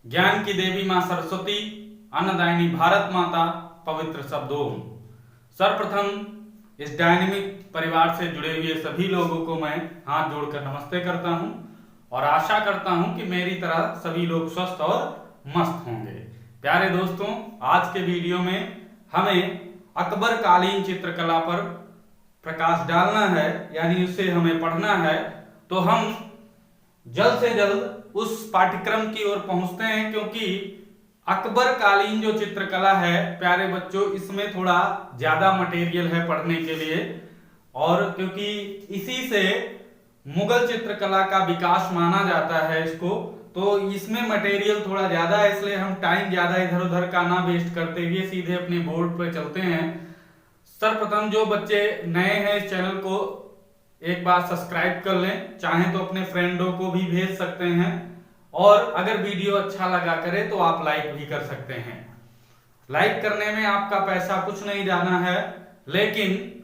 ज्ञान की देवी मां सरस्वती, अन्नदायिनी भारत माता, पवित्र शब्दों। सर्वप्रथम इस डायनेमिक परिवार से जुड़े हुए सभी लोगों को मैं हाथ जोड़कर नमस्ते करता हूं और आशा करता हूं कि मेरी तरह सभी लोग स्वस्थ और मस्त होंगे। प्यारे दोस्तों, आज के वीडियो में हमें अकबर कालीन चित्रकला पर प्रकाश डालना है, यानी उसे हमें पढ़ना है। तो हम जल्द से जल्द उस पाठ्यक्रम की ओर पहुंचते हैं, क्योंकि अकबर कालीन जो चित्रकला है प्यारे बच्चों, इसमें थोड़ा ज्यादा मटेरियल है पढ़ने के लिए। और क्योंकि इसी से मुगल चित्रकला का विकास माना जाता है इसको, तो इसमें मटेरियल थोड़ा ज्यादा है, इसलिए हम टाइम ज्यादा इधर उधर का ना वेस्ट करते हुए सीधे अपने बोर्ड पर चलते हैं। सर्वप्रथम जो बच्चे नए हैं इस चैनल को एक बार सब्सक्राइब कर लें, चाहे तो अपने फ्रेंडों को भी भेज सकते हैं, और अगर वीडियो अच्छा लगा करे तो आप लाइक भी कर सकते हैं। लाइक करने में आपका पैसा कुछ नहीं जाना है, लेकिन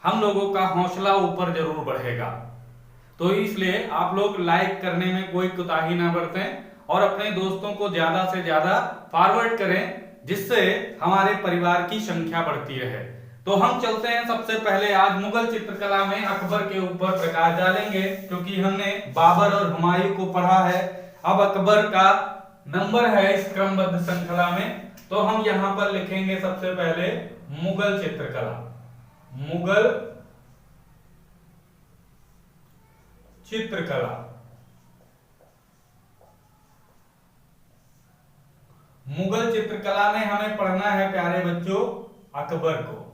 हम लोगों का हौसला ऊपर जरूर बढ़ेगा। तो इसलिए आप लोग लाइक करने में कोई कोताही ना बरतें और अपने दोस्तों को ज्यादा से ज्यादा फॉरवर्ड करें, जिससे हमारे परिवार की संख्या बढ़ती रहे। तो हम चलते हैं, सबसे पहले आज मुगल चित्रकला में अकबर के ऊपर प्रकाश डालेंगे, क्योंकि हमने बाबर और हुमायूं को पढ़ा है। अब अकबर का नंबर है इस क्रमबद्ध श्रृंखला में, तो हम यहां पर लिखेंगे सबसे पहले मुगल चित्रकला। मुगल चित्रकला, मुगल चित्रकला में हमें पढ़ना है प्यारे बच्चों अकबर को।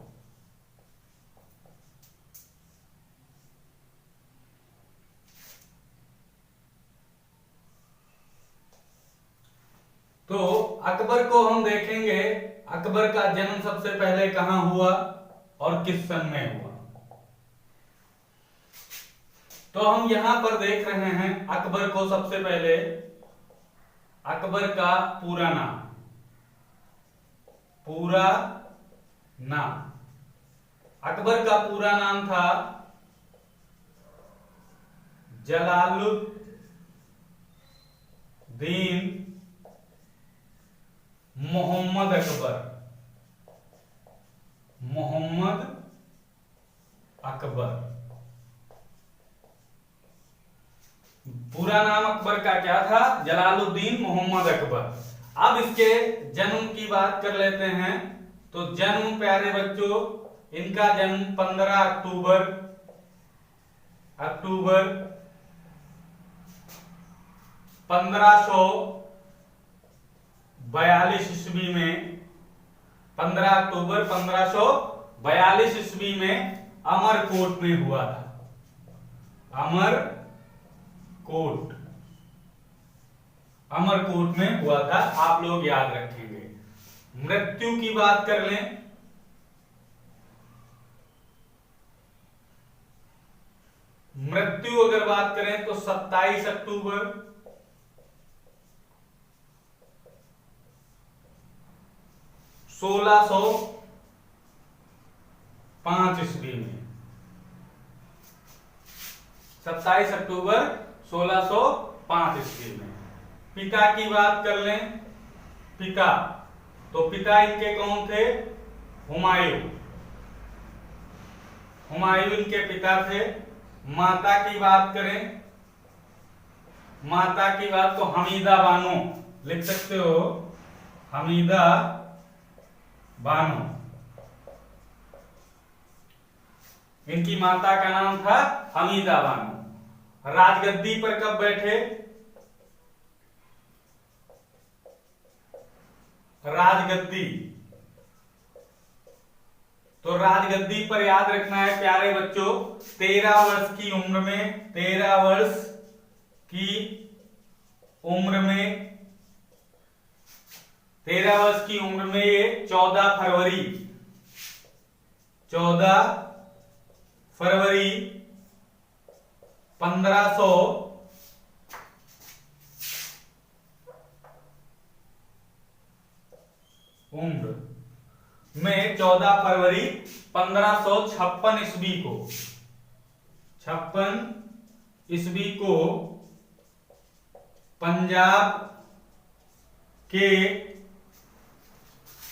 तो अकबर को हम देखेंगे, अकबर का जन्म सबसे पहले कहां हुआ और किस सन में हुआ। तो हम यहां पर देख रहे हैं अकबर को। सबसे पहले अकबर का पूरा नाम, पूरा नाम अकबर का पूरा नाम था जलालुद्दीन मोहम्मद अकबर। मोहम्मद अकबर पूरा नाम अकबर का क्या था? जलालुद्दीन मोहम्मद अकबर। अब इसके जन्म की बात कर लेते हैं। तो जन्म प्यारे बच्चों, इनका जन्म 15 अक्टूबर 1542 ईस्वी में, 15 अक्टूबर 1542 ईस्वी में अमरकोट में हुआ था। अमरकोट में हुआ था, आप लोग याद रखेंगे। मृत्यु की बात कर लें, मृत्यु अगर बात करें तो 27 अक्टूबर 1605 ईस्वी में। 27 अक्टूबर 1605 ईस्वी में। पिता की बात कर लें, पिता, तो पिता इनके कौन थे? हुमायूं। हुमायूं इनके पिता थे। माता की बात करें, माता की बात तो हमीदा बानो लिख सकते हो, हमीदा बानो। इनकी माता का नाम था हमीदा बानो। राजगद्दी पर कब बैठे? राजगद्दी, तो राजगद्दी पर याद रखना है प्यारे बच्चों, 13 वर्ष की उम्र में, 13 वर्ष की उम्र में, 13 वर्ष की उम्र में ये 14 फरवरी 1500 उम्र में 14 फरवरी 1556 ईस्वी को, 56 ईस्वी को पंजाब के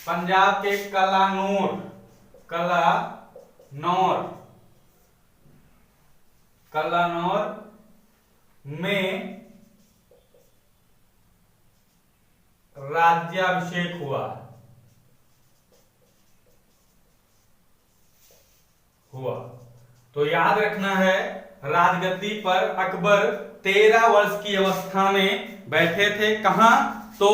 पंजाब के कलानौर में राज्याभिषेक हुआ। तो याद रखना है, राजगद्दी पर अकबर 13 वर्ष की अवस्था में बैठे थे। कहां? तो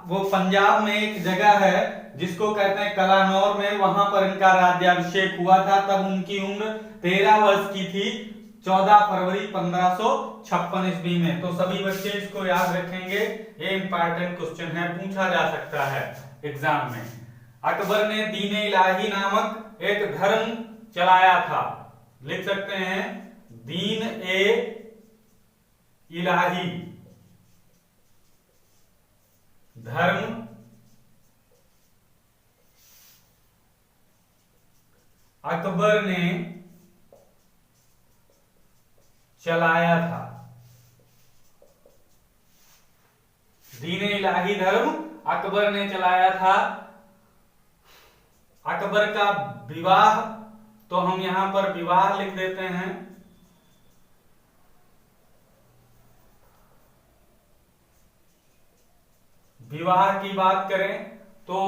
वो पंजाब में एक जगह है जिसको कहते हैं कलानौर में, वहां पर इनका राज्याभिषेक हुआ था। तब उनकी उम्र 13 वर्ष की थी, 14 फरवरी 1556 ईस्वी में। तो सभी बच्चे इसको याद रखेंगे, ये इंपॉर्टेंट क्वेश्चन है, पूछा जा सकता है एग्जाम में। अकबर ने दीन इलाही नामक एक धर्म चलाया था, लिख सकते हैं दीन ए इलाही धर्म अकबर ने चलाया था। दीन इलाही धर्म अकबर ने चलाया था। अकबर का विवाह, तो हम यहां पर विवाह लिख देते हैं। विवाह की बात करें तो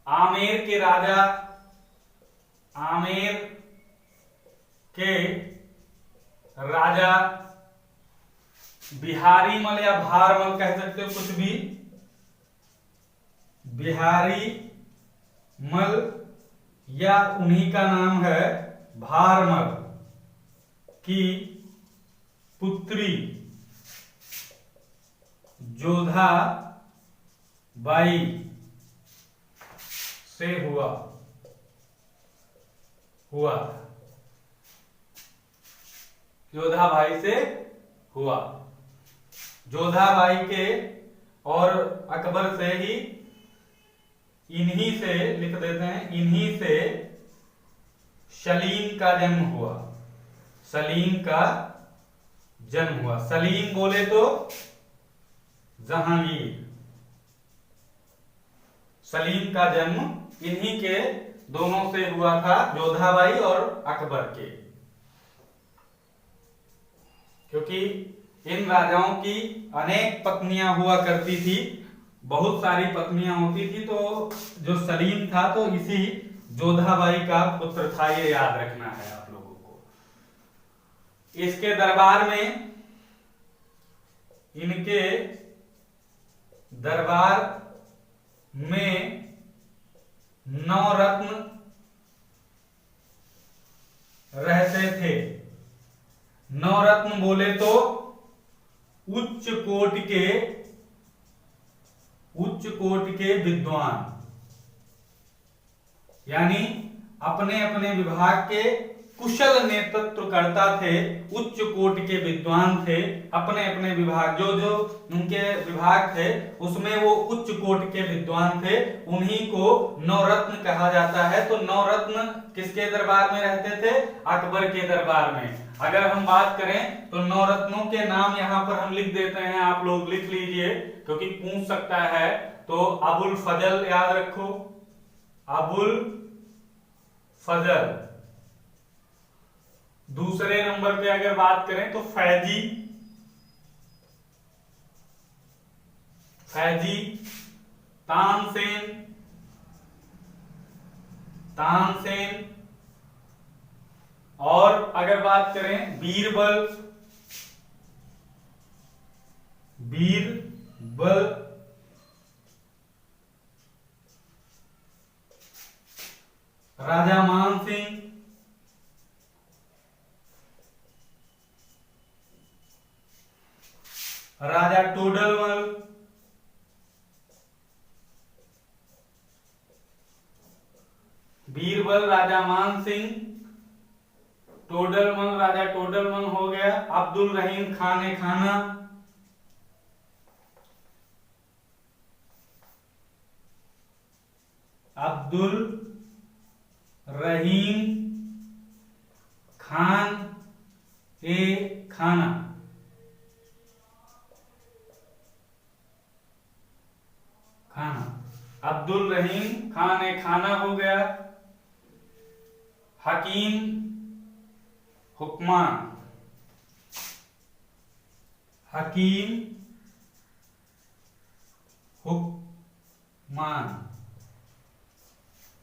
आमेर के राजा बिहारी मल या भारमल कह सकते हो, कुछ भी, बिहारी मल या उन्हीं का नाम है भारमल की पुत्री जोधा बाई से हुआ जोधाबाई से हुआ। जोधाबाई के और अकबर से ही, इन्हीं से लिख देते हैं, इन्हीं से सलीम का जन्म हुआ। सलीम का जन्म हुआ। सलीम बोले तो जहांगीर। सलीम का जन्म इन्हीं के दोनों से हुआ था, जोधाबाई और अकबर के। क्योंकि इन राजाओं की अनेक पत्नियां हुआ करती थी, बहुत सारी पत्नियां होती थी, तो जो सलीम था तो इसी जोधाबाई का पुत्र था, ये याद रखना है आप लोगों को। इसके दरबार में, इनके दरबार में 9 रत्न रहते थे। 9 रत्न बोले तो उच्च कोटि के विद्वान, यानी अपने अपने विभाग के कुशल नेतृत्व करता थे, उच्च कोटि के विद्वान थे। अपने अपने विभाग, जो जो उनके विभाग थे उसमें वो उच्च कोटि के विद्वान थे, उन्हीं को 9 रत्न कहा जाता है। तो 9 रत्न किसके दरबार में रहते थे? अकबर के दरबार में। अगर हम बात करें तो 9 रत्नों के नाम यहां पर हम लिख देते हैं, आप लोग लिख लीजिए क्योंकि पूछ सकता है। तो अबुल फजल याद रखो, अबुल फजल। दूसरे नंबर पे अगर बात करें तो फैजी, तानसेन, और अगर बात करें बीरबल, राजा मान सिंह, राजा टोडरमल, बीरबल राजा मान सिंह, टोडरमल राजा टोडरमल हो गया। अब्दुल रहीम खान खाना, अब्दुल रहीम खान खाना। हकीम हुक्मान, हकीम हुक्मान।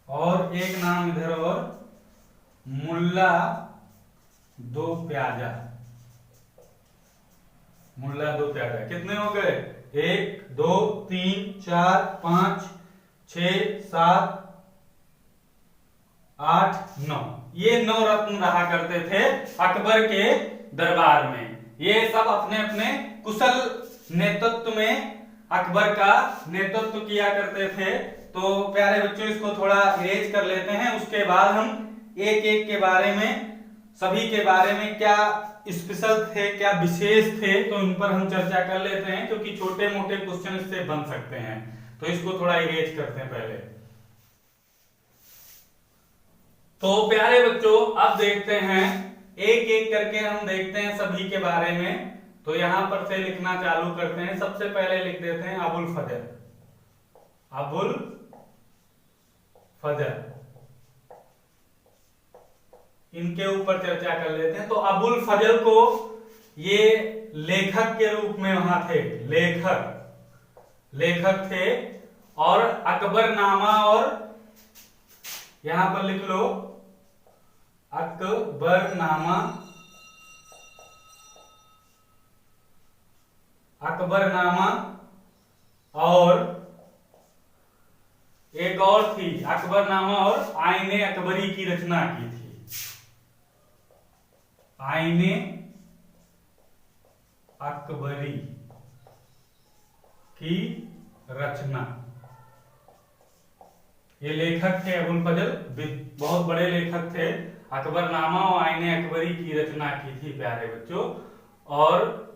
और एक नाम इधर और, मुल्ला दो प्याजा, मुल्ला दो प्याजा। कितने हो गए? 1 2 3 4 5 6 7 8 9। ये 9 रत्न रहा करते थे अकबर के दरबार में। ये सब अपने अपने कुशल नेतृत्व में अकबर का नेतृत्व किया करते थे। तो प्यारे बच्चों, इसको थोड़ा इरेज कर लेते हैं, उसके बाद हम एक एक के बारे में, सभी के बारे में क्या स्पेशल थे, क्या विशेष थे, तो इन पर हम चर्चा कर लेते हैं, क्योंकि छोटे मोटे क्वेश्चन इससे बन सकते हैं। तो इसको थोड़ा इरेज करते हैं पहले। तो प्यारे बच्चों, अब देखते हैं एक एक करके, हम देखते हैं सभी के बारे में। तो यहां पर से लिखना चालू करते हैं। सबसे पहले लिख देते हैं अबुल फजल, अबुल फजल। इनके ऊपर चर्चा कर लेते हैं। तो अबुल फजल को ये लेखक के रूप में वहां थे, लेखक थे। और अकबरनामा, और यहां पर लिख लो अकबरनामा, अकबरनामा। और एक और थी, अकबरनामा और आईने अकबरी की रचना की थी, आईने अकबरी की रचना। ये लेखक थे अबुल फजल, बहुत बड़े लेखक थे। अकबरनामा और आईने अकबरी की रचना की थी प्यारे बच्चों। और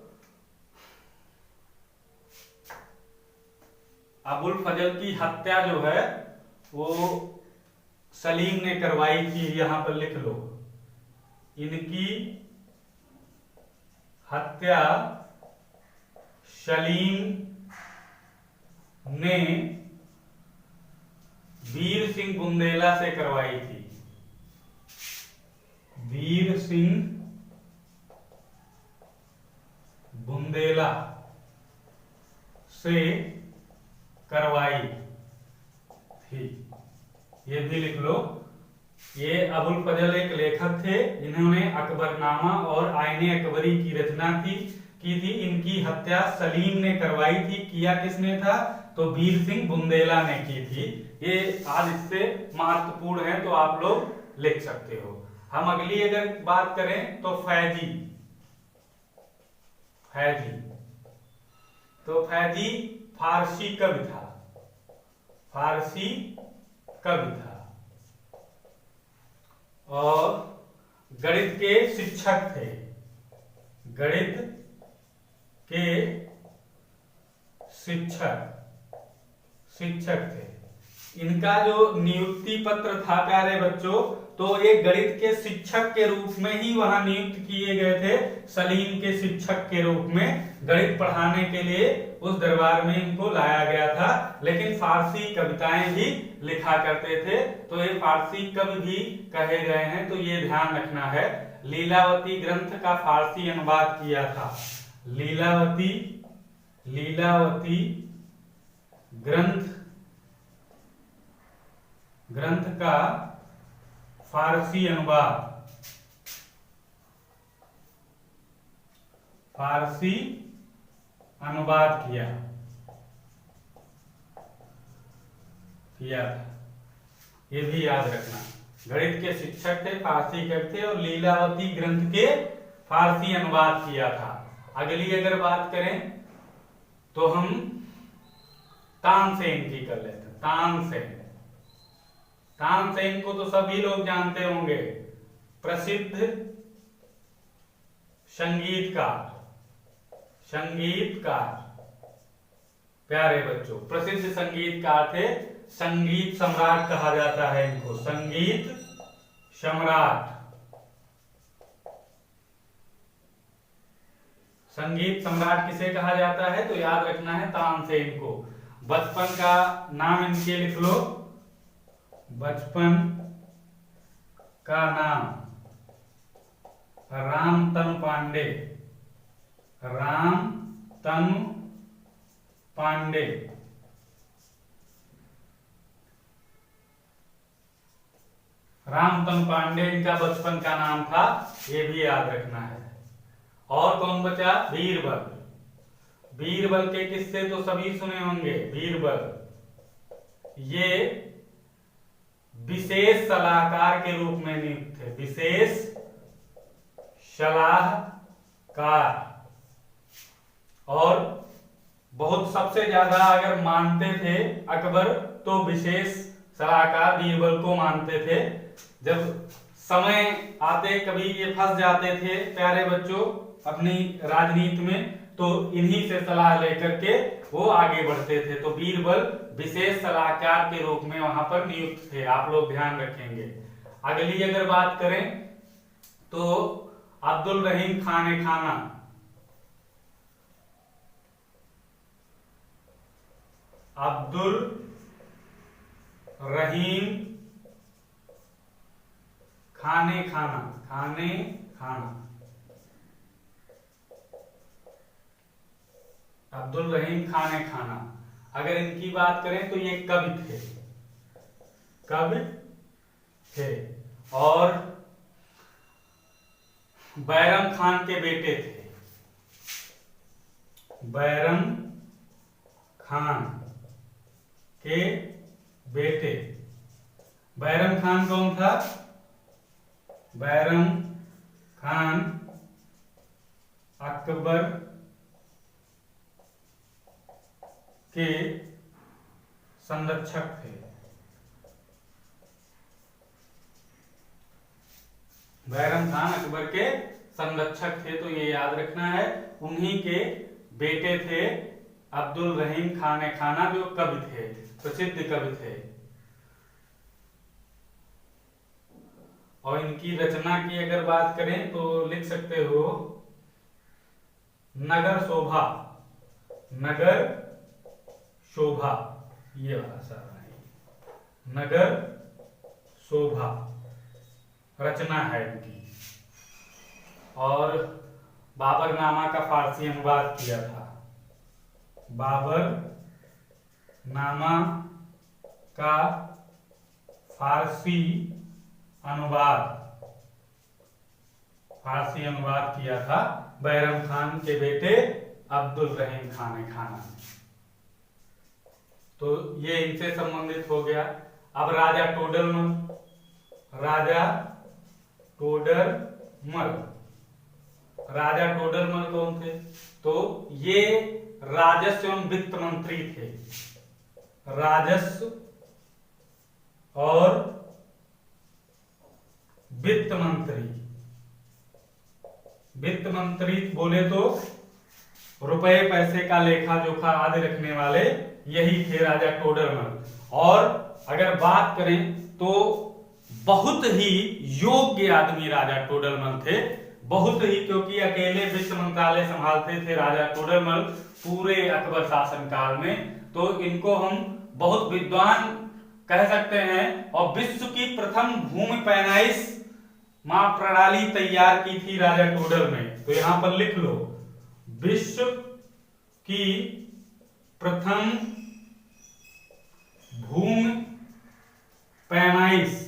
अबुल फजल की हत्या जो है वो सलीम ने करवाई थी, यहां पर लिख लो। इनकी हत्या सलीम ने वीर सिंह बुंदेला से करवाई थी, वीर सिंह बुंदेला से करवाई थी। ये भी लिख लो। ये अबुल फजल एक लेखक थे, जिन्होंने अकबरनामा और आईने अकबरी की रचना की थी। इनकी हत्या सलीम ने करवाई थी। किया किसने था? तो वीर सिंह बुंदेला ने की थी। ये आज इससे महत्वपूर्ण है, तो आप लोग लिख सकते हो। हम अगली अगर बात करें तो फैजी, फैजी। तो फैजी फारसी कवि था, फारसी कवि था। और गणित के शिक्षक थे, गणित के शिक्षक थे। इनका जो नियुक्ति पत्र था प्यारे बच्चों, तो ये गणित के शिक्षक के रूप में ही वहां नियुक्त किए गए थे, सलीम के शिक्षक के रूप में गणित पढ़ाने के लिए उस दरबार में इनको लाया गया था। लेकिन फारसी कविताएं भी लिखा करते थे, तो ये फारसी कवि भी कहे गए हैं, तो ये ध्यान रखना है। लीलावती ग्रंथ का फारसी अनुवाद किया था, लीलावती ग्रंथ का फारसी अनुवाद किया था। ये भी याद रखना। गणित के शिक्षक थे, फारसी कवि थे, और लीलावती ग्रंथ के फारसी अनुवाद किया था। अगली अगर बात करें तो हम तानसेन की कर लेते हैं। तानसेन को तो सभी लोग जानते होंगे, प्रसिद्ध संगीतकार प्यारे बच्चों, प्रसिद्ध संगीतकार थे। संगीत सम्राट कहा जाता है इनको, संगीत सम्राट। संगीत सम्राट किसे कहा जाता है? तो याद रखना है तानसेन को। बचपन का नाम इनके लिख लो, बचपन का नाम रामतनु पांडे। रामतनु पांडे। रामतनु पांडे इनका बचपन का नाम था, ये भी याद रखना है। और कौन बचा? बीरबल। बीरबल के किस्से तो सभी सुने होंगे। बीरबल ये विशेष सलाहकार के रूप में नियुक्त थे। विशेष सलाहकार। और बहुत सबसे ज्यादा अगर मानते थे अकबर तो विशेष सलाहकार बीरबल को मानते थे। जब समय आते कभी ये फंस जाते थे प्यारे बच्चों अपनी राजनीति में, तो इन्हीं से सलाह लेकर के वो आगे बढ़ते थे। तो बीरबल विशेष सलाहकार के रूप में वहां पर नियुक्त थे, आप लोग ध्यान रखेंगे। अगली अगर बात करें तो अब्दुल रहीम खान खाना। अब्दुल रहीम खाने खाना। खाने खाना। अब्दुल रहीम खाने खाना। अगर इनकी बात करें तो ये कवि थे। कवि थे और बैरम खान के बेटे थे। बैरम खान के बेटे। बैरम खान कौन था? बैरम खान अकबर के संरक्षक थे। बैरम खान अकबर के संरक्षक थे, तो ये याद रखना है। उन्हीं के बेटे थे अब्दुल रहीम खाने खाना, जो कवि थे, प्रसिद्ध कवि थे। और इनकी रचना की अगर बात करें तो लिख सकते हो नगर शोभा। नगर शोभा, ये वाला सारा है। नगर शोभा रचना है इनकी। और बाबरनामा का फारसी अनुवाद किया था। बाबरनामा का फारसी अनुवाद किया था बैरम खान के बेटे अब्दुल रहीम खाने खाना। तो ये इनसे संबंधित हो गया। अब राजा टोडरमल। राजा टोडरमल। राजा टोडरमल कौन थे? तो ये राजस्व एवं वित्त मंत्री थे। राजस्व और वित्त मंत्री। वित्त मंत्री बोले तो रुपए पैसे का लेखा जोखा आदि रखने वाले यही थे राजा टोडरमल। और अगर बात करें तो बहुत ही योग्य आदमी राजा टोडरमल थे। बहुत ही, क्योंकि अकेले वित्त मंत्रालय संभालते थे राजा टोडरमल पूरे अकबर शासन काल में। तो इनको हम बहुत विद्वान कह सकते हैं। और विश्व की प्रथम भूमि पैमाइश माप प्रणाली तैयार की थी राजा टोडर में। तो यहां पर लिख लो, विश्व की प्रथम भूमि पैमाइश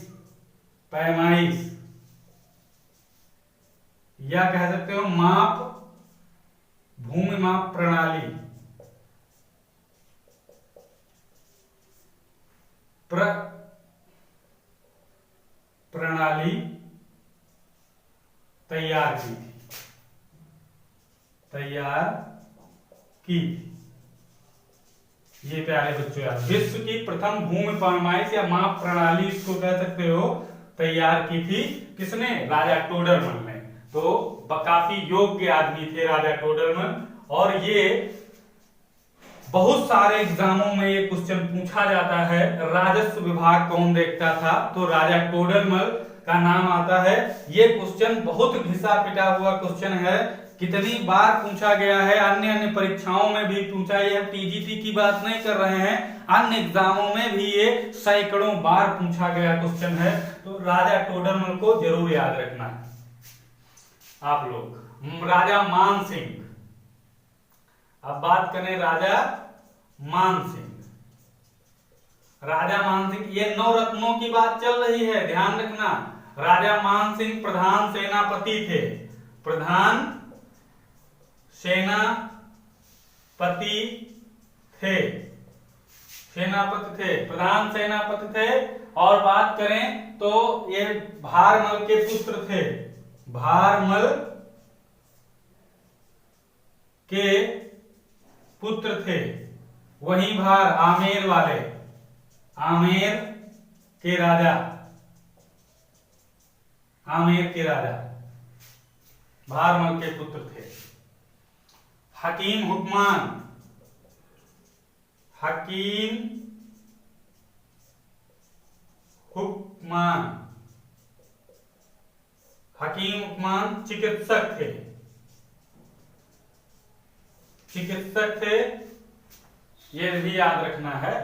या कह सकते हो भूमि माप प्रणाली प्रणाली तैयार की थी। ये प्यारे बच्चों यार, विश्व की प्रथम भूमि पैमाइश या माप प्रणाली इसको कह सकते हो तैयार की थी किसने? राजा टोडरमल ने। तो काफी योग्य आदमी थे राजा टोडरमल। और ये बहुत सारे एग्जामों में ये क्वेश्चन पूछा जाता है, राजस्व विभाग कौन देखता था? तो राजा टोडरमल का नाम आता है। ये क्वेश्चन बहुत घिसा पिटा हुआ क्वेश्चन है, कितनी बार पूछा गया है, अन्य अन्य परीक्षाओं में भी पूछा। ये हम टीजीटी की बात नहीं कर रहे हैं, अन्य एग्जामों में भी ये सैकड़ों बार पूछा गया क्वेश्चन है। तो राजा टोडरमल को जरूर याद रखना है आप लोग। राजा मान सिंह, अब बात करें राजा मान सिंह। राजा मान सिंह, ये नवरत्नों की बात चल रही है, ध्यान रखना। राजा मान सिंह प्रधान सेनापति थे, प्रधान सेनापति थे, सेनापति थे, प्रधान सेनापति थे। और बात करें तो ये भारमल के पुत्र थे, भारमल के पुत्र थे। वहीं भार आमेर वाले, आमेर के राजा, आमेर के राजा भारमल के पुत्र थे। हकीम हुक्मान, हकीम हुक्मान, हकीम हुक्मान चिकित्सक थे, चिकित्सक थे, ये भी याद रखना है,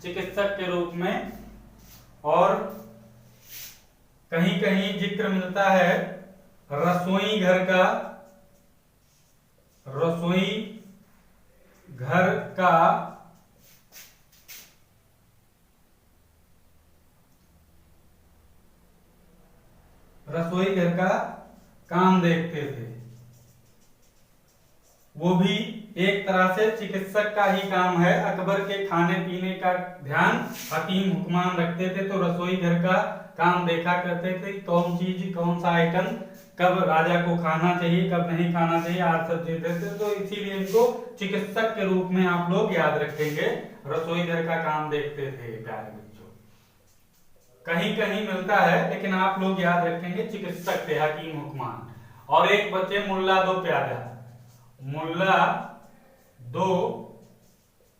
चिकित्सक के रूप में। और कहीं कहीं जिक्र मिलता है रसोई घर का, रसोई घर का रसोई घर का काम देखते थे। वो भी एक तरह से चिकित्सक का ही काम है। अकबर के खाने पीने का ध्यान हकीम हुक्मान रखते थे, तो रसोई घर का काम देखा करते थे, कौन चीज कौन सा आइटम कब राजा को खाना चाहिए कब नहीं खाना चाहिए, आज सब देते थे। तो इसीलिए इनको चिकित्सक के रूप में आप लोग याद रखेंगे, रसोई घर का काम देखते थे प्यारे बच्चों। कहीं कहीं मिलता है लेकिन आप लोग याद रखेंगे चिकित्सक थे हकीम हुक्मान। और एक बचे मुल्ला दो प्यादा, मुल्ला दो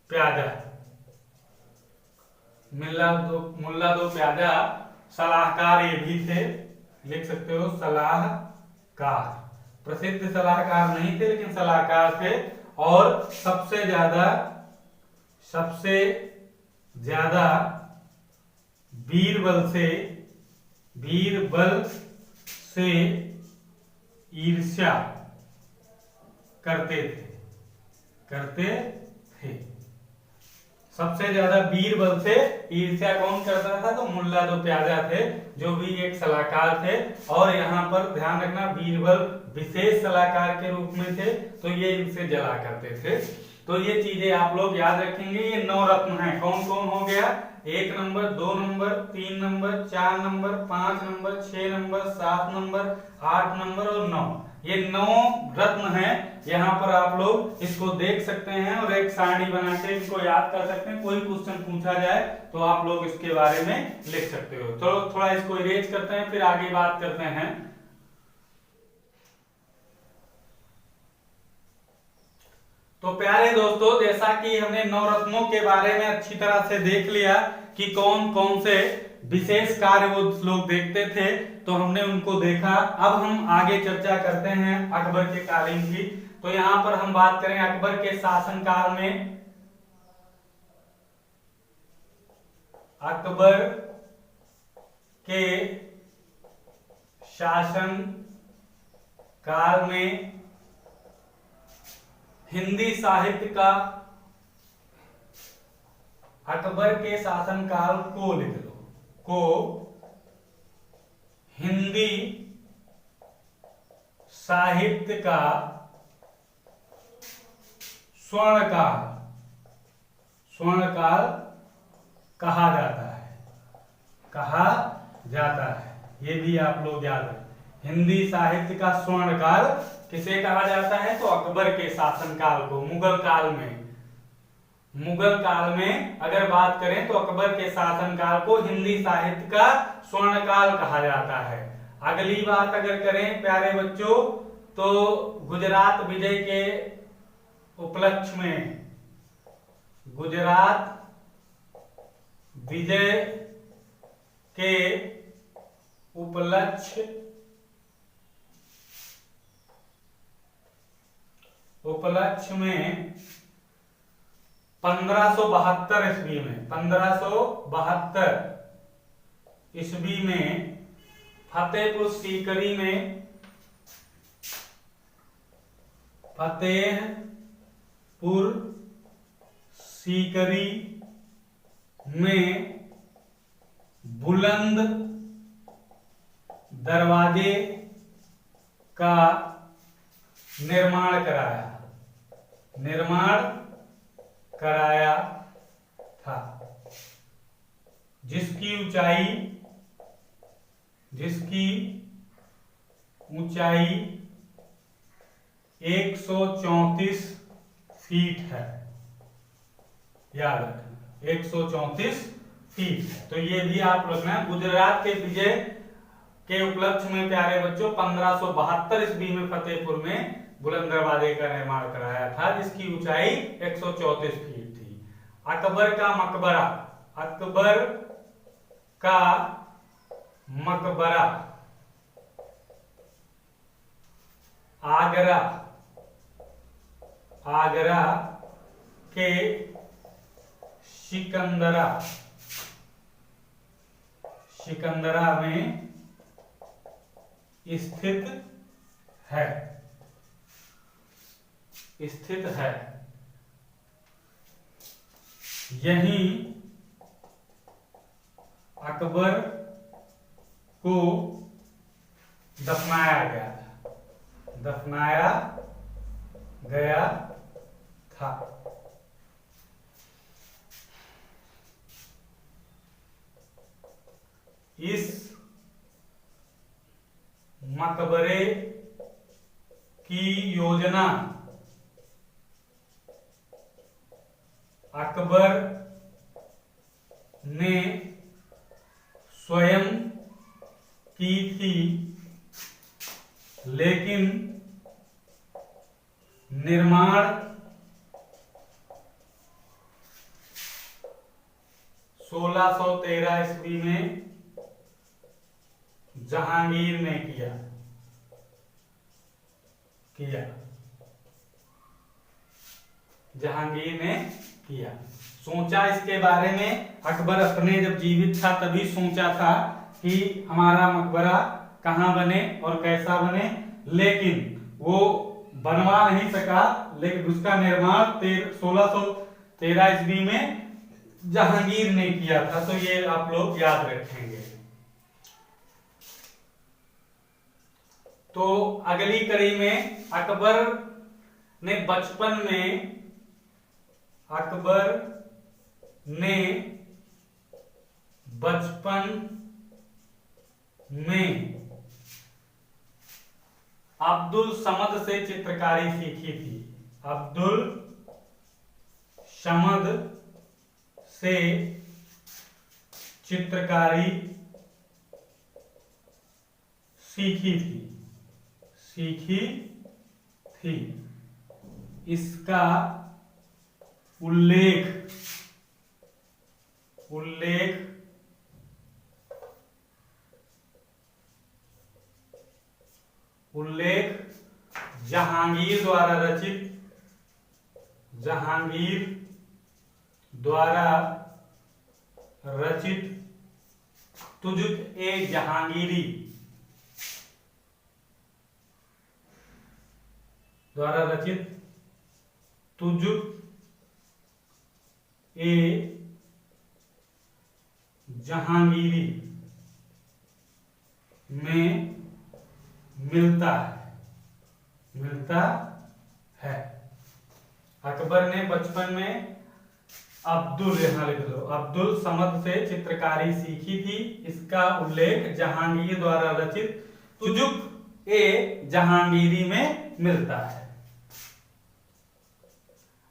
प्यादा, मुल्ला दो प्यादा सलाहकार ये भी थे, लिख सकते हो सलाहकार, प्रसिद्ध सलाहकार नहीं थे लेकिन सलाहकार थे। और सबसे ज्यादा बीरबल से ईर्ष्या करते थे। सबसे ज्यादा बीरबल से ईर्ष्या कौन करता था? तो मुल्ला दो प्यादा थे, जो भी एक सलाहकार थे। और यहाँ पर ध्यान रखना बीरबल विशेष सलाहकार के रूप में थे, तो ये इनसे जला करते थे। तो ये चीजें आप लोग याद रखेंगे। ये 9 रत्न हैं, कौन कौन हो गया? 1 number, 2 number, 3 number, 4 number, 5 number, 6 number, 7 number, 8 number और 9। ये 9 रत्न हैं। यहाँ पर आप लोग इसको देख सकते हैं और एक सारणी बना के इनको याद कर सकते हैं। कोई क्वेश्चन पूछा जाए तो आप लोग इसके बारे में लिख सकते हो। तो थोड़ा इसको इरेज करते हैं, फिर आगे बात करते हैं। तो प्यारे दोस्तों, जैसा कि हमने 9 रत्नों के बारे में अच्छी तरह से देख लिया कि कौन कौन से विशेष कार्य वो लोग देखते थे, तो हमने उनको देखा। अब हम आगे चर्चा करते हैं अकबर के कालीन की। तो यहाँ पर हम बात करें अकबर के शासनकाल में। अकबर के शासन काल में हिंदी साहित्य का, अकबर के शासनकाल को लिख लो, को हिंदी साहित्य का स्वर्णकाल कहा जाता है। ये भी आप लोग याद रखें। हिंदी साहित्य का स्वर्णकाल किसे कहा जाता है? तो अकबर के शासनकाल को। मुगल काल में अगर बात करें तो अकबर के शासनकाल को हिंदी साहित्य का स्वर्णकाल कहा जाता है। अगली बात अगर करें प्यारे बच्चों, तो गुजरात विजय के उपलक्ष्य में, गुजरात विजय के उपलक्ष्य में 1572 ईस्वी में फतेहपुर सीकरी में बुलंद दरवाजे का निर्माण कराया था, जिसकी ऊंचाई 134 फीट है। याद रखना 134 फीट है। तो ये भी आप रखना। गुजरात के विजय के उपलक्ष्य में प्यारे बच्चों 1572 ईस्वी में फतेहपुर में बुलंद दरवाजे का निर्माण कराया था, जिसकी ऊंचाई 134 फीट थी। अकबर का मकबरा आगरा के सिकंदरा में स्थित है। यहीं अकबर को दफनाया गया था। इस मकबरे की योजना अकबर ने स्वयं की थी, लेकिन निर्माण 1613 ईस्वी में जहांगीर ने किया। सोचा इसके बारे में अकबर अपने जब जीवित था तभी सोचा था कि हमारा मकबरा कहाँ बने और कैसा बने, लेकिन वो बनवा नहीं सका। लेकिन उसका निर्माण 1613 ईस्वी में जहांगीर ने किया था। तो ये आप लोग याद रखेंगे। तो अगली कड़ी में अकबर ने बचपन में अब्दुल समद से चित्रकारी सीखी थी। सीखी थी। इसका उल्लेख जहांगीर द्वारा रचित तुजुक-ए-जहांगीरी में मिलता है। अकबर ने बचपन में अब्दुल समद से चित्रकारी सीखी थी। इसका उल्लेख जहांगीर द्वारा रचित तुजुक-ए-जहांगीरी में मिलता है।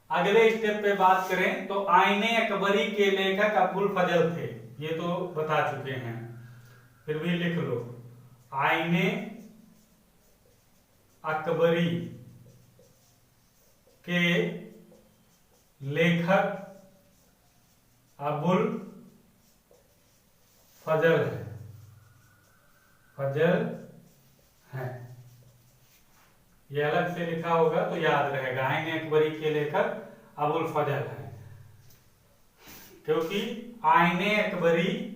अगले स्टेप पे बात करें तो आईने अकबरी के लेखक अबुल फजल थे। ये तो बता चुके हैं, फिर भी लिख लो। आईने अकबरी के लेखक अबुल फजल है। फजल हैं। ये अलग से लिखा होगा तो याद रहेगा। आईने अकबरी के लेखक अबुल फजल हैं, क्योंकि आईने अकबरी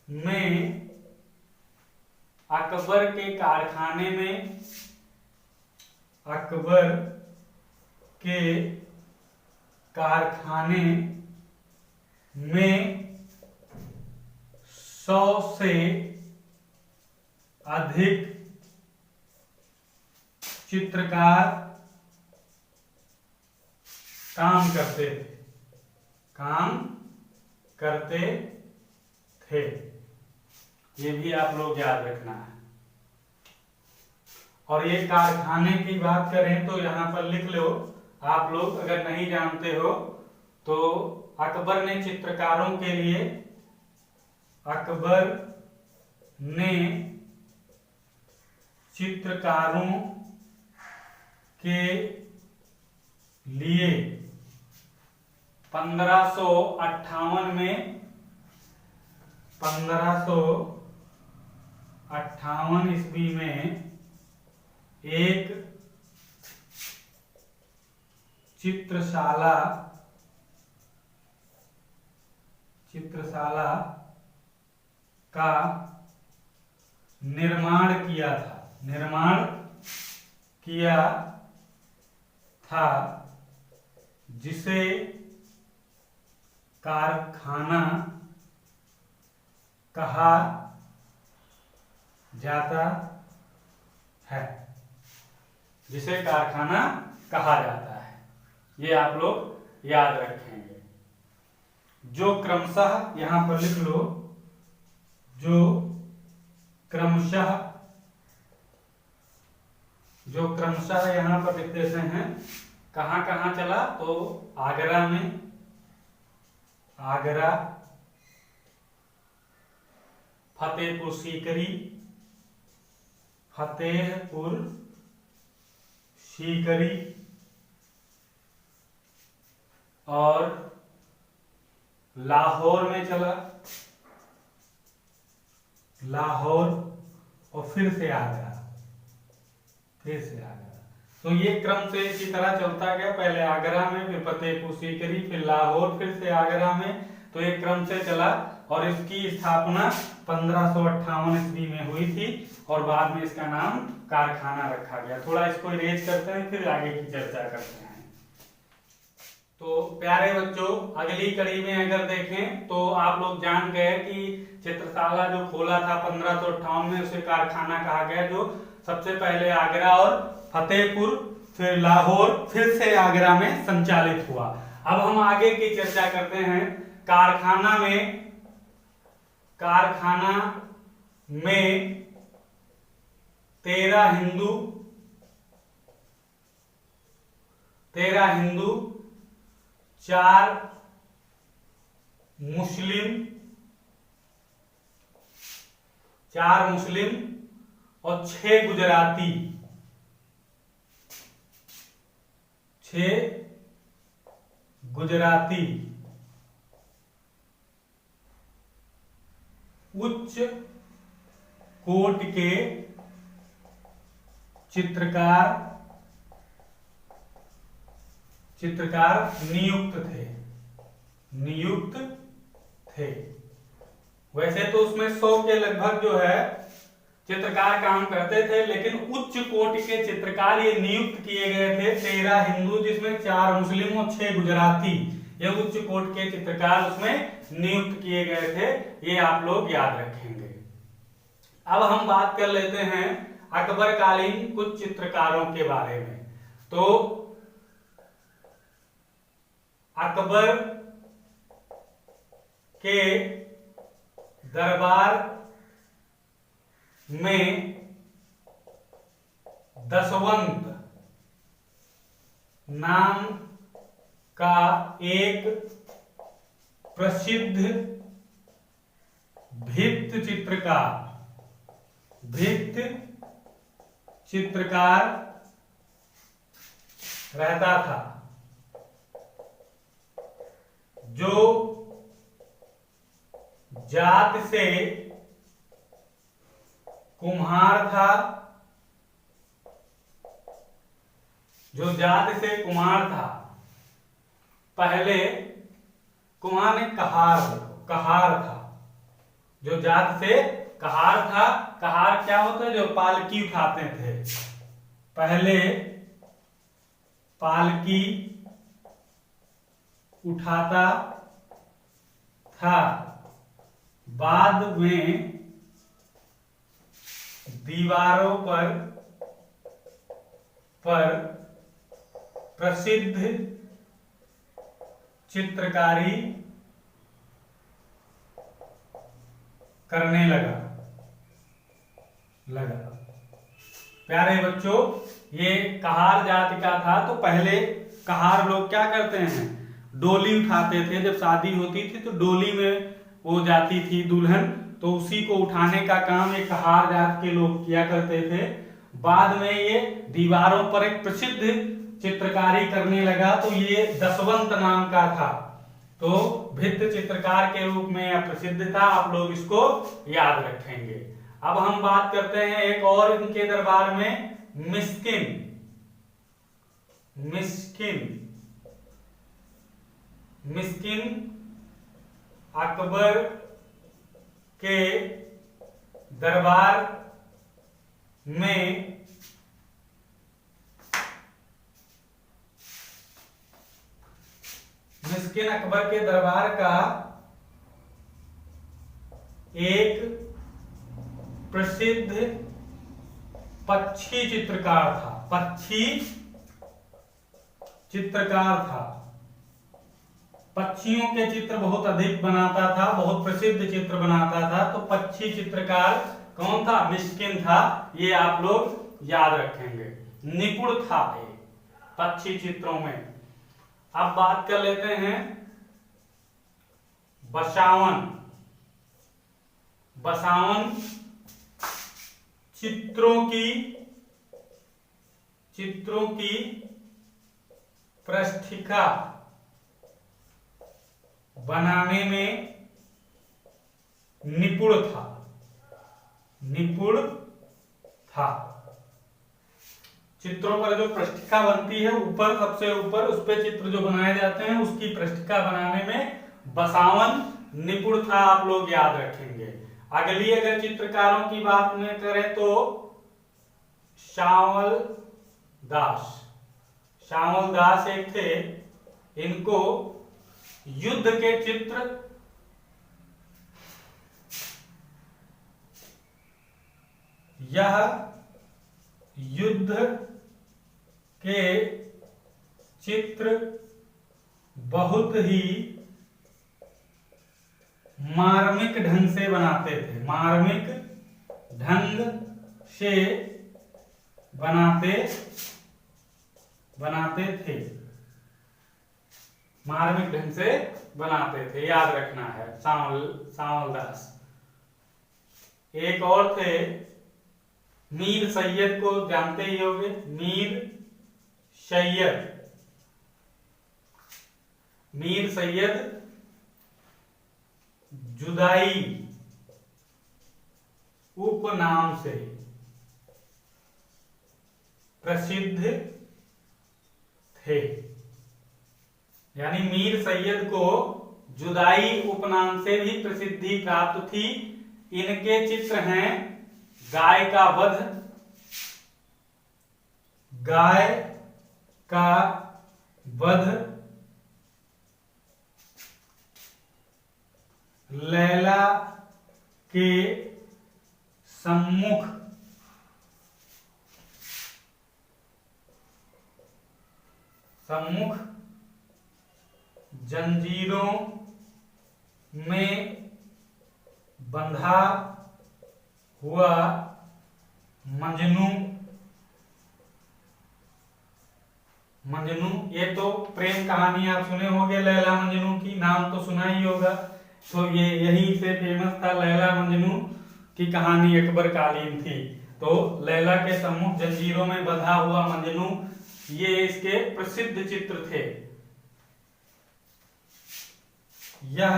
में अकबर के कारखाने में, अकबर के कारखाने में 100 से अधिक चित्रकार काम करते थे। ये भी आप लोग याद रखना है। और ये कारखाने की बात करें तो यहां पर लिख लो आप लोग, अगर नहीं जानते हो तो अकबर ने चित्रकारों के लिए, अकबर ने चित्रकारों के लिए 1558 में, 1558 ईस्वी में एक चित्रशाला का निर्माण किया था, जिसे कारखाना कहा जाता है, जिसे कारखाना कहा जाता है। ये आप लोग याद रखेंगे। जो क्रमशः, यहां पर लिख लो, जो क्रमशः यहां पर लिख देते हैं। कहां कहां चला तो आगरा में, आगरा, फतेहपुर सीकरी और लाहौर में चला, लाहौर और फिर से आगरा। तो ये क्रम से इसी तरह चलता गया। पहले आगरा में, फिर फतेहपुर सीकरी, फिर लाहौर, फिर से आगरा में। तो एक क्रम से चला और इसकी स्थापना 1558 ईस्वी में हुई थी और बाद में इसका नाम कारखाना रखा गया। थोड़ा इसको इरेज करते हैं, फिर आगे की चर्चा करते हैं। तो प्यारे बच्चों, अगली कड़ी में अगर देखें तो आप लोग जान गए कि चित्रशाला जो खोला था 1558 में, उसे कारखाना कहा गया, जो सबसे पहले आगरा और फतेहपुर, फिर लाहौर, फिर से आगरा में संचालित हुआ। अब हम आगे की चर्चा करते हैं। कारखाना में 13 हिंदू, 4 मुस्लिम और 6 गुजराती, 6 गुजराती उच्च कोट के चित्रकार नियुक्त थे। वैसे तो उसमें 100 के लगभग जो है चित्रकार काम करते थे, लेकिन उच्च कोट के चित्रकार ये नियुक्त किए गए थे। 13 हिंदू, जिसमें 4 मुस्लिम और 6 गुजराती, ये उच्च कोट के चित्रकार उसमें नियुक्त किए गए थे। ये आप लोग याद रखेंगे। अब हम बात कर लेते हैं अकबरकालीन कुछ चित्रकारों के बारे में। तो अकबर के दरबार में दसवंत नाम का एक प्रसिद्ध भित्त चित्रकार रहता था, जो जात से कुम्हार था, जो जात से कुम्हार था, पहले कुम्हार ने कहार, देखो कहार था, जो जात से कहार था। कहार क्या होता है? जो पालकी उठाते थे, पहले पालकी उठाता था, बाद में दीवारों पर प्रसिद्ध चित्रकारी करने लगा। प्यारे बच्चों, ये कहार जाति का था। तो पहले कहार लोग क्या करते हैं? डोली उठाते थे। जब शादी होती थी तो डोली में वो जाती थी दुल्हन, तो उसी को उठाने का काम ये कहार जात के लोग किया करते थे। बाद में ये दीवारों पर एक प्रसिद्ध चित्रकारी करने लगा, तो ये दसवंत नाम का था। तो भित्त चित्रकार के रूप में यह प्रसिद्ध था। आप लोग इसको याद रखेंगे। अब हम बात करते हैं एक और इनके दरबार में, मिस्किन। अकबर के दरबार में अकबर के दरबार का एक प्रसिद्ध पक्षी चित्रकार था। पक्षियों के चित्र बहुत अधिक बनाता था, बहुत प्रसिद्ध चित्र बनाता था। तो पक्षी चित्रकार कौन था? मिस्किन था। ये आप लोग याद रखेंगे। निपुण था ये पक्षी चित्रों में। अब बात कर लेते हैं बसावन चित्रों की पृष्ठिका बनाने में निपुण था। चित्रों पर जो पृष्ठिका बनती है, ऊपर सबसे ऊपर उस पे चित्र जो बनाए जाते हैं, उसकी पृष्ठिका बनाने में बसावन निपुण था। आप लोग याद रखेंगे। अगली अगर चित्रकारों की बात में करें तो श्यामल दास एक थे। इनको युद्ध के चित्र युद्ध के चित्र बहुत ही मार्मिक ढंग से बनाते थे। याद रखना है। श्यामल दास। एक और थे मीर सैयद, को जानते ही होंगे। मीर सैयद जुदाई उपनाम से प्रसिद्ध थे। यानी मीर सैयद को जुदाई उपनाम से भी प्रसिद्धि प्राप्त थी। इनके चित्र हैं गाय का वध, लैला के सम्मुख, जंजीरों में बंधा हुआ मजनू। ये तो प्रेम कहानी आप सुने होंगे, लैला मजनू की, नाम तो सुना ही होगा। तो ये यहीं से फेमस था। लैला मजनू की कहानी अकबर कालीन थी। तो लैला के सम्मुख जंजीरों में बंधा हुआ मजनू, ये इसके प्रसिद्ध चित्र थे। यह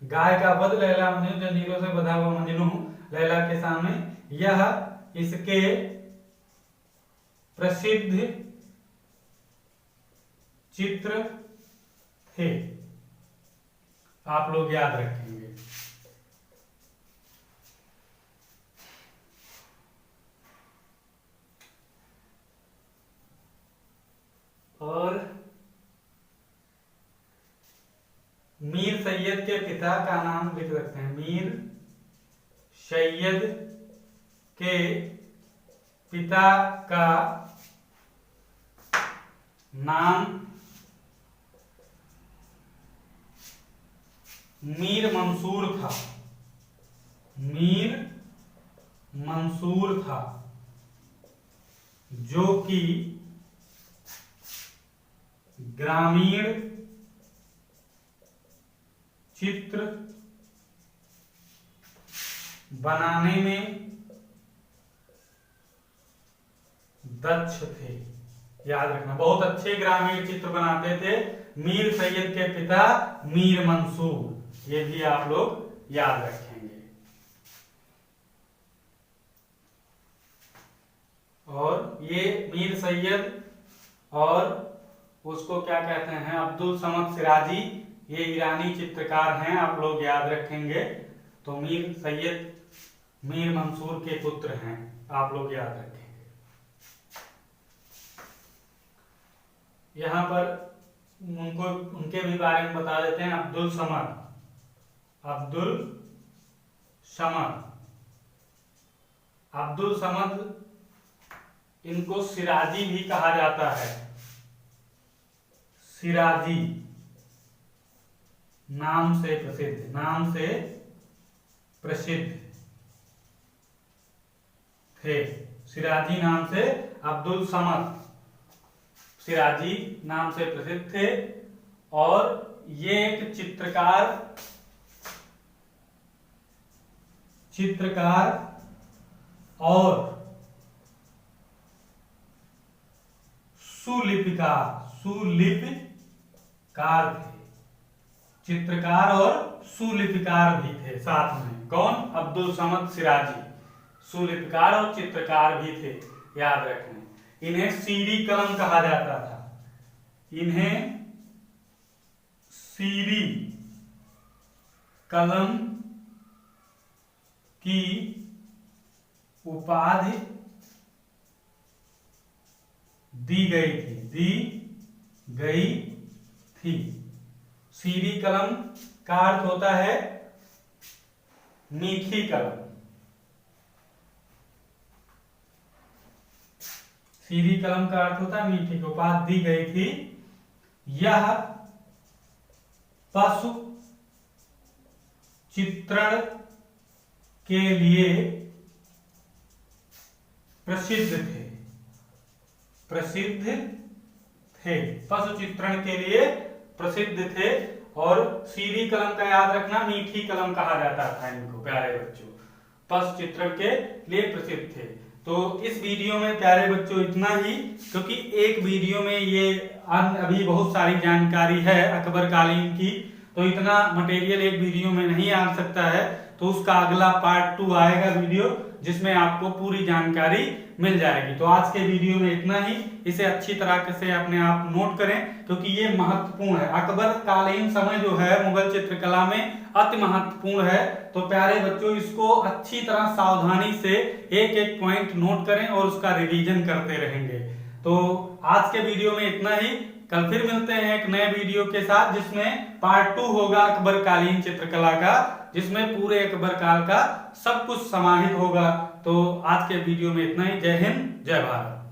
गाय का वध लैला मजनू, जंजीरों से बंधा हुआ मजनू लैला के सामने, यह इसके प्रसिद्ध चित्र थे। आप लोग याद रखेंगे। और मीर सैयद के पिता का नाम लिख सकते हैं। मीर सैयद के पिता का नाम मीर मंसूर था। मीर मंसूर था, जो कि ग्रामीण चित्र बनाने में दक्ष थे। याद रखना, बहुत अच्छे ग्रामीण चित्र बनाते थे मीर सैयद के पिता मीर मंसूर। ये भी आप लोग याद रखेंगे। और ये मीर सैयद और उसको क्या कहते हैं, अब्दुल समद सिराजी, ये ईरानी चित्रकार हैं, आप लोग याद रखेंगे। तो मीर सैयद मीर मंसूर के पुत्र हैं, आप लोग याद रखेंगे। यहाँ पर उनको उनके भी बारे में बता देते हैं। अब्दुल समद, अब्दुल समद, अब्दुल समद, इनको सिराजी भी कहा जाता है। सिराजी नाम से प्रसिद्ध, नाम से प्रसिद्ध थे। सिराजी नाम से, अब्दुल समद सिराजी नाम से प्रसिद्ध थे। और ये एक चित्रकार और सुलिपिकार थे। चित्रकार और सुलिपिकार भी थे साथ में। कौन? अब्दुल समद सिराजी सुलिपिकार और चित्रकार भी थे, याद रखना। इन्हें सीरी कलम कहा जाता था। इन्हें सीरी कलम की उपाधि दी गई थी। सीरी कलम का अर्थ होता है मीठी कलम। सीरी कलम का अर्थ होता है मीठी, की उपाधि दी गई थी। यह पशु चित्रण के लिए प्रसिद्ध थे। पशु चित्रण के लिए प्रसिद्ध थे। और सीरी कलम का याद रखना, मीठी कलम कहा जाता था इनको, प्यारे बच्चों। पशु चित्रण के लिए प्रसिद्ध थे। तो इस वीडियो में प्यारे बच्चों इतना ही, क्योंकि एक वीडियो में ये अभी बहुत सारी जानकारी है अकबर कालीन की, तो इतना मटेरियल एक वीडियो में नहीं आ सकता है। तो उसका अगला पार्ट 2 आएगा वीडियो, जिसमें आपको पूरी जानकारी मिल जाएगी। तो आज के वीडियो में इतना ही। इसे अच्छी तरह से अपने आप नोट करें, क्योंकि ये महत्वपूर्ण है। अकबर कालीन समय जो है मुगल चित्रकला में अति महत्वपूर्ण है। तो प्यारे बच्चों, इसको अच्छी तरह सावधानी से एक एक पॉइंट नोट करें और उसका रिवीजन करते रहेंगे। तो आज के वीडियो में इतना ही। कल फिर मिलते हैं एक नए वीडियो के साथ, जिसमें पार्ट 2 होगा अकबर कालीन चित्रकला का, जिसमें पूरे अकबर काल का सब कुछ समाहित होगा। तो आज के वीडियो में इतना ही। जय हिंद, जय भारत।